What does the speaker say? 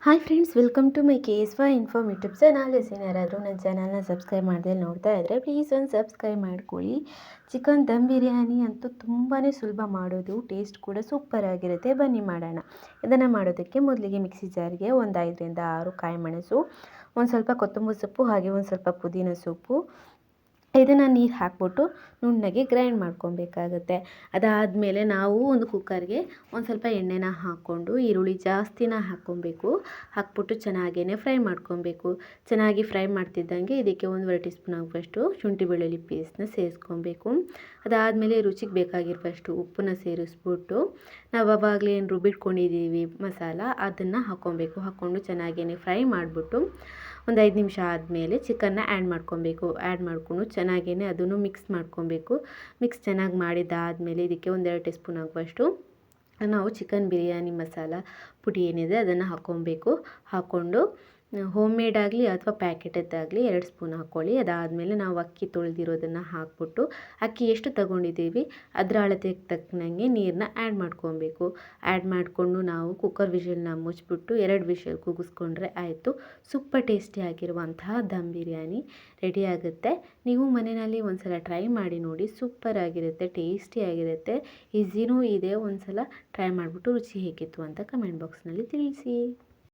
Hi friends, welcome to my KSY inform YouTube channel. ಯಾರಾದರೂ ನನ್ನ ಚಾನಲ್ನ ಸಬ್ಸ್ಕ್ರೈಬ್ ಮಾಡದೆ ನೋಡ್ತಾ ಇದ್ದರೆ ಪ್ಲೀಸ್ ಒಂದು ಸಬ್ಸ್ಕ್ರೈಬ್ ಮಾಡ್ಕೊಳ್ಳಿ. ಚಿಕನ್ ದಮ್ ಬಿರಿಯಾನಿ ಅಂತೂ ತುಂಬಾ ಸುಲಭ ಮಾಡೋದು, ಟೇಸ್ಟ್ ಕೂಡ ಸೂಪರ್ ಆಗಿರುತ್ತೆ. ಬನ್ನಿ ಮಾಡೋಣ. ಇದನ್ನು ಮಾಡೋದಕ್ಕೆ ಮೊದಲಿಗೆ ಮಿಕ್ಸಿ ಜಾರ್ಗೆ ಒಂದು 5ರಿಂದ 6 ಕಾಯಿ ಮೆಣಸು, ಒಂದು ಸ್ವಲ್ಪ ಕೊತ್ತಂಬರಿ ಸೊಪ್ಪು, ಹಾಗೆ ಒಂದು ಸ್ವಲ್ಪ ಪುದೀನ ಸೊಪ್ಪು, ಇದನ್ನು ನೀರು ಹಾಕ್ಬಿಟ್ಟು ನುಣ್ಣಗೆ ಗ್ರೈಂಡ್ ಮಾಡ್ಕೊಬೇಕಾಗತ್ತೆ. ಅದಾದಮೇಲೆ ನಾವು ಒಂದು ಕುಕ್ಕರ್ಗೆ ಒಂದು ಸ್ವಲ್ಪ ಎಣ್ಣೆನ ಹಾಕ್ಕೊಂಡು ಈರುಳ್ಳಿ ಜಾಸ್ತಿನ ಹಾಕ್ಕೊಬೇಕು. ಹಾಕ್ಬಿಟ್ಟು ಚೆನ್ನಾಗೇ ಫ್ರೈ ಮಾಡ್ಕೊಬೇಕು. ಚೆನ್ನಾಗಿ ಫ್ರೈ ಮಾಡ್ತಿದ್ದಂಗೆ ಇದಕ್ಕೆ 1/2 ಟೀ ಸ್ಪೂನ್ ಆಗುವಷ್ಟು ಶುಂಠಿ ಬೆಳ್ಳುಳ್ಳಿ ಪೇಸ್ಟ್ನ ಸೇರಿಸ್ಕೊಬೇಕು. ಅದಾದಮೇಲೆ ರುಚಿಗೆ ಬೇಕಾಗಿರುವಷ್ಟು ಉಪ್ಪನ್ನ ಸೇರಿಸ್ಬಿಟ್ಟು ನಾವು ಆವಾಗಲೇ ಏನು ರುಬ್ಬಿಟ್ಕೊಂಡಿದ್ದೀವಿ ಮಸಾಲ, ಅದನ್ನು ಹಾಕ್ಕೊಬೇಕು. ಹಾಕ್ಕೊಂಡು ಚೆನ್ನಾಗೇ ಫ್ರೈ ಮಾಡಿಬಿಟ್ಟು ಒಂದು 5 ನಿಮಿಷ ಆದಮೇಲೆ ಚಿಕನ್ನ ಆ್ಯಡ್ ಮಾಡ್ಕೊಬೇಕು. ಆ್ಯಡ್ ಮಾಡಿಕೊಂಡು ಚೆನ್ನಾಗೇ ಅದನ್ನು ಮಿಕ್ಸ್ ಮಾಡ್ಕೊಬೇಕು. ಮಿಕ್ಸ್ ಚೆನ್ನಾಗಿ ಮಾಡಿದ್ದಾದಮೇಲೆ ಇದಕ್ಕೆ 1/2 ಟೀ ಸ್ಪೂನ್ ಆಗುವಷ್ಟು ನಾವು ಚಿಕನ್ ಬಿರಿಯಾನಿ ಮಸಾಲ ಪುಡಿ ಏನಿದೆ ಅದನ್ನು ಹಾಕ್ಕೊಬೇಕು. ಹಾಕ್ಕೊಂಡು ಹೋಮ್ ಮೇಡ್ ಆಗಲಿ ಅಥವಾ ಪ್ಯಾಕೆಟದ್ದಾಗಲಿ 2 ಸ್ಪೂನ್ ಹಾಕ್ಕೊಳ್ಳಿ. ಅದಾದಮೇಲೆ ನಾವು ಅಕ್ಕಿ ತೊಳೆದಿರೋದನ್ನು ಹಾಕ್ಬಿಟ್ಟು ಅಕ್ಕಿ ಎಷ್ಟು ತೊಗೊಂಡಿದ್ದೀವಿ ಅದರ ಅಳತೆಗೆ ತಕ್ಕನಂಗೆ ನೀರನ್ನ ಆ್ಯಡ್ ಮಾಡ್ಕೊಬೇಕು. ಆ್ಯಡ್ ಮಾಡಿಕೊಂಡು ನಾವು ಕುಕ್ಕರ್ ವಿಷಲ್ನ ಮುಚ್ಚಿಬಿಟ್ಟು 2 ವಿಷಲ್ ಕೂಗಿಸ್ಕೊಂಡ್ರೆ ಆಯಿತು. ಸೂಪರ್ ಟೇಸ್ಟಿಯಾಗಿರುವಂತಹ ದಮ್ ಬಿರಿಯಾನಿ ರೆಡಿ ಆಗುತ್ತೆ. ನೀವು ಮನೆಯಲ್ಲಿ ಒಂದು ಸಲ ಟ್ರೈ ಮಾಡಿ ನೋಡಿ, ಸೂಪರ್ ಆಗಿರುತ್ತೆ, ಟೇಸ್ಟಿಯಾಗಿರುತ್ತೆ, ಈಸಿನೂ ಇದೆ. ಒಂದು ಸಲ ಟ್ರೈ ಮಾಡಿಬಿಟ್ಟು ರುಚಿ ಹೇಗಿತ್ತು ಅಂತ ಕಮೆಂಟ್ ಬಾಕ್ಸ್ನಲ್ಲಿ ತಿಳಿಸಿ.